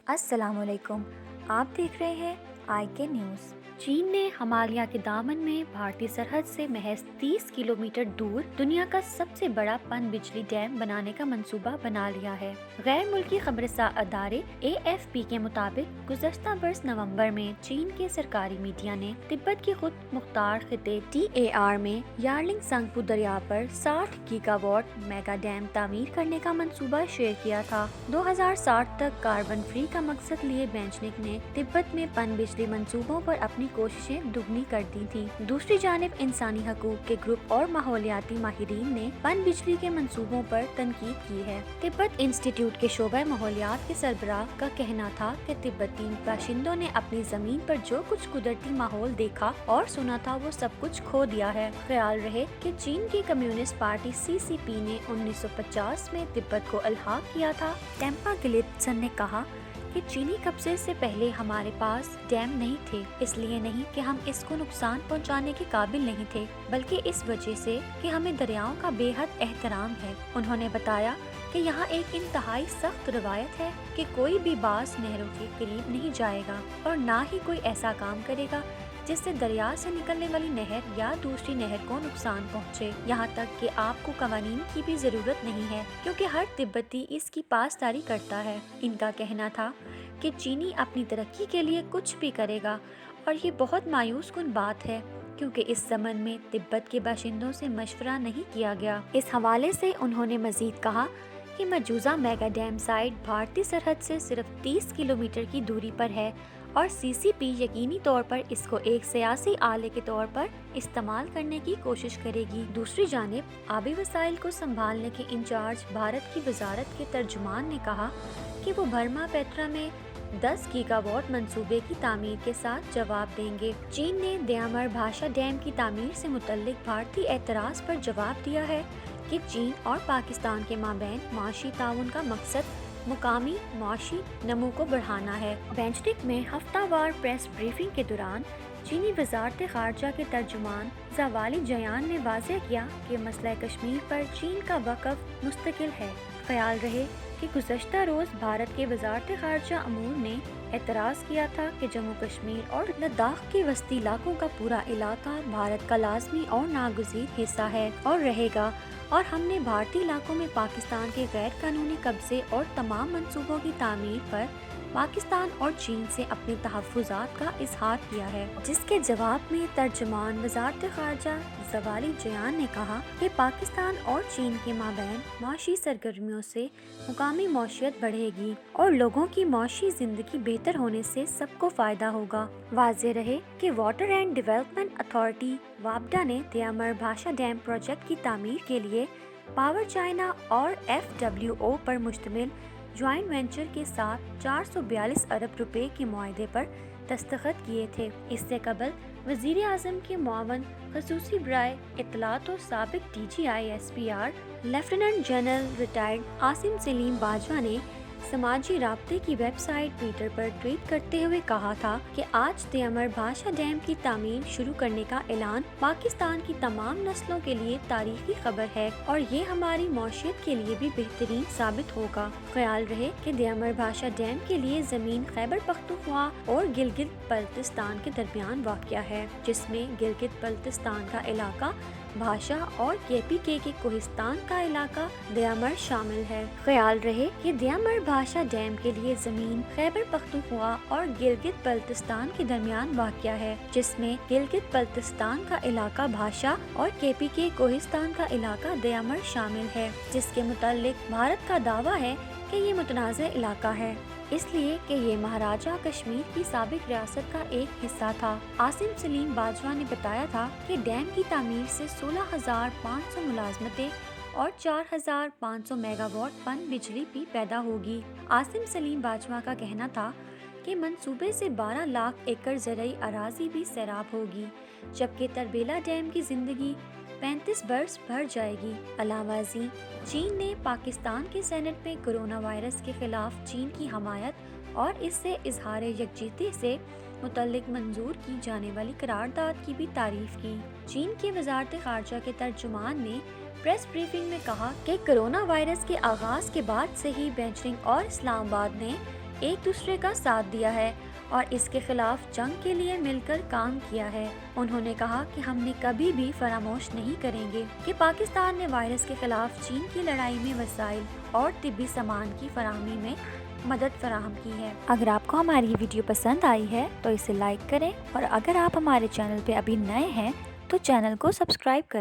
السلام علیکم، آپ دیکھ رہے ہیں آئی کے نیوز۔ چین نے ہمالیہ کے دامن میں بھارتی سرحد سے محض 30 کلومیٹر دور دنیا کا سب سے بڑا پن بجلی ڈیم بنانے کا منصوبہ بنا لیا ہے۔ غیر ملکی خبررساں ادارے AFP کے مطابق گزشتہ برس نومبر میں چین کے سرکاری میڈیا نے تبت کے خود مختار خطے TAR میں یارلنگ سنگپو دریا پر 60 گیگا واٹ میگا ڈیم تعمیر کرنے کا منصوبہ شیئر کیا تھا۔ 2060 تک کاربن فری کا مقصد لیے بینچنک نے تبت میں پن بجلی منصوبوں پر اپنی کوششیں دگنی کر دی تھی۔ دوسری جانب انسانی حقوق کے گروپ اور ماحولیاتی ماہرین نے پن بجلی کے منصوبوں پر تنقید کی ہے۔ تبت انسٹی ٹیوٹ کے شعبہ ماحولیات کے سربراہ کا کہنا تھا کہ تبتی باشندوں نے اپنی زمین پر جو کچھ قدرتی ماحول دیکھا اور سنا تھا وہ سب کچھ کھو دیا ہے۔ خیال رہے کہ چین کی کمیونسٹ پارٹی CCP نے 1950 میں تبت کو الحاق کیا تھا۔ ٹیمپا گلیٹسن نے کہا کہ چینی قبضے سے پہلے ہمارے پاس ڈیم نہیں تھے، اس لیے نہیں کہ ہم اس کو نقصان پہنچانے کے قابل نہیں تھے، بلکہ اس وجہ سے کہ ہمیں دریاؤں کا بے حد احترام ہے۔ انہوں نے بتایا کہ یہاں ایک انتہائی سخت روایت ہے کہ کوئی بھی باس نہروں کے قریب نہیں جائے گا اور نہ ہی کوئی ایسا کام کرے گا جس سے دریا سے نکلنے والی نہر یا دوسری نہر کو نقصان پہنچے۔ یہاں تک کہ آپ کو قوانین کی بھی ضرورت نہیں ہے کیونکہ ہر تبتی اس کی پاسداری کرتا ہے۔ ان کا کہنا تھا کہ چینی اپنی ترقی کے لیے کچھ بھی کرے گا اور یہ بہت مایوس کن بات ہے کیونکہ اس سمن میں تبت کے باشندوں سے مشورہ نہیں کیا گیا۔ اس حوالے سے انہوں نے مزید کہا کہ مجوزہ میگا ڈیم سائٹ بھارتی سرحد سے صرف 30 کلومیٹر کی دوری پر ہے اور CCP یقینی طور پر اس کو ایک سیاسی آلے کے طور پر استعمال کرنے کی کوشش کرے گی۔ دوسری جانب آبی وسائل کو سنبھالنے کے انچارج بھارت کی وزارت کے ترجمان نے کہا کہ وہ برہما پیٹرا میں 10 گیگا واٹ منصوبے کی تعمیر کے ساتھ جواب دیں گے۔ چین نے دیامر بھاشا ڈیم کی تعمیر سے متعلق بھارتی اعتراض پر جواب دیا ہے کہ چین اور پاکستان کے مابین معاشی تعاون کا مقصد مقامی معاشی نمو کو بڑھانا ہے۔ بینچنک میں ہفتہ وار پریس بریفنگ کے دوران چینی وزارت خارجہ کے ترجمان زوالی جیان نے واضح کیا کہ مسئلہ کشمیر پر چین کا وقف مستقل ہے۔ خیال رہے کہ گزشتہ روز بھارت کے وزارت خارجہ امور نے اعتراض کیا تھا کہ جموں کشمیر اور لداخ کے وسطی علاقوں کا پورا علاقہ بھارت کا لازمی اور ناگزیر حصہ ہے اور رہے گا، اور ہم نے بھارتی علاقوں میں پاکستان کے غیر قانونی قبضے اور تمام منصوبوں کی تعمیر پر پاکستان اور چین سے اپنے تحفظات کا اظہار کیا ہے، جس کے جواب میں ترجمان وزارت خارجہ زوالی جیان نے کہا کہ پاکستان اور چین کے مابین معاشی سرگرمیوں سے مقامی معیشت بڑھے گی اور لوگوں کی معاشی زندگی بہتر ہونے سے سب کو فائدہ ہوگا۔ واضح رہے کہ واٹر اینڈ ڈیولپمنٹ اتھارٹی وابڈا نے دیامر بھاشا ڈیم پروجیکٹ کی تعمیر کے لیے پاور چائنا اور FWO پر مشتمل جوائنٹ وینچر کے ساتھ 442 ارب روپے کے معاہدے پر دستخط کیے تھے۔ اس سے قبل وزیر اعظم کے معاون خصوصی برائے اطلاعات و سابق DGI SPR lieutenant general retired Asim Saleem Bajwa نے سماجی رابطے کی ویب سائٹ ٹویٹر پر ٹویٹ کرتے ہوئے کہا تھا کہ آج دیامر بھاشا ڈیم کی تعمیر شروع کرنے کا اعلان پاکستان کی تمام نسلوں کے لیے تاریخی خبر ہے اور یہ ہماری معیشت کے لیے بھی بہترین ثابت ہوگا۔ خیال رہے کہ دیامر بھاشا ڈیم کے لیے زمین خیبر پختونخوا اور گلگت بلتستان کے درمیان واقع ہے، جس میں گلگت بلتستان کا علاقہ بھاشا اور KPK کے کوہستان کا علاقہ دیامر شامل ہے۔ خیال رہے کہ دیامر بھاشا ڈیم کے لیے زمین خیبر پختونخوا اور گلگت بلتستان کے درمیان واقع ہے، جس میں گلگت بلتستان کا علاقہ بھاشا اور KPK کوہستان کا علاقہ دیامر شامل ہے، جس کے متعلق بھارت کا دعویٰ ہے کہ یہ متنازع علاقہ ہے، اس لیے کہ یہ مہاراجہ کشمیر کی سابق ریاست کا ایک حصہ تھا۔ عاصم سلیم باجوہ نے بتایا تھا کہ ڈیم کی تعمیر سے 16,500 ملازمتیں اور 4,500 میگا واٹ پن بجلی بھی پیدا ہوگی۔ عاصم سلیم باجوہ کا کہنا تھا کہ منصوبے سے 12 لاکھ ایکڑ زرعی اراضی بھی سیراب ہوگی، جبکہ تربیلا ڈیم کی زندگی 35 برس بڑھ جائے گی۔ علاوہ ازیں چین نے پاکستان کے سینٹ میں کرونا وائرس کے خلاف چین کی حمایت اور اس سے اظہار یکجہتی سے متعلق منظور کی جانے والی قرارداد کی بھی تعریف کی۔ چین کی وزارت خارجہ کے ترجمان نے پریس بریفنگ میں کہا کہ کرونا وائرس کے آغاز کے بعد سے ہی بیجنگ اور اسلام آباد نے ایک دوسرے کا ساتھ دیا ہے اور اس کے خلاف جنگ کے لیے مل کر کام کیا ہے۔ انہوں نے کہا کہ ہم نے کبھی بھی فراموش نہیں کریں گے کہ پاکستان نے وائرس کے خلاف چین کی لڑائی میں وسائل اور طبی سامان کی فراہمی میں مدد فراہم کی ہے۔ اگر آپ کو ہماری یہ ویڈیو پسند آئی ہے تو اسے لائک کریں اور اگر آپ ہمارے چینل پہ ابھی نئے ہیں تو چینل کو سبسکرائب کریں۔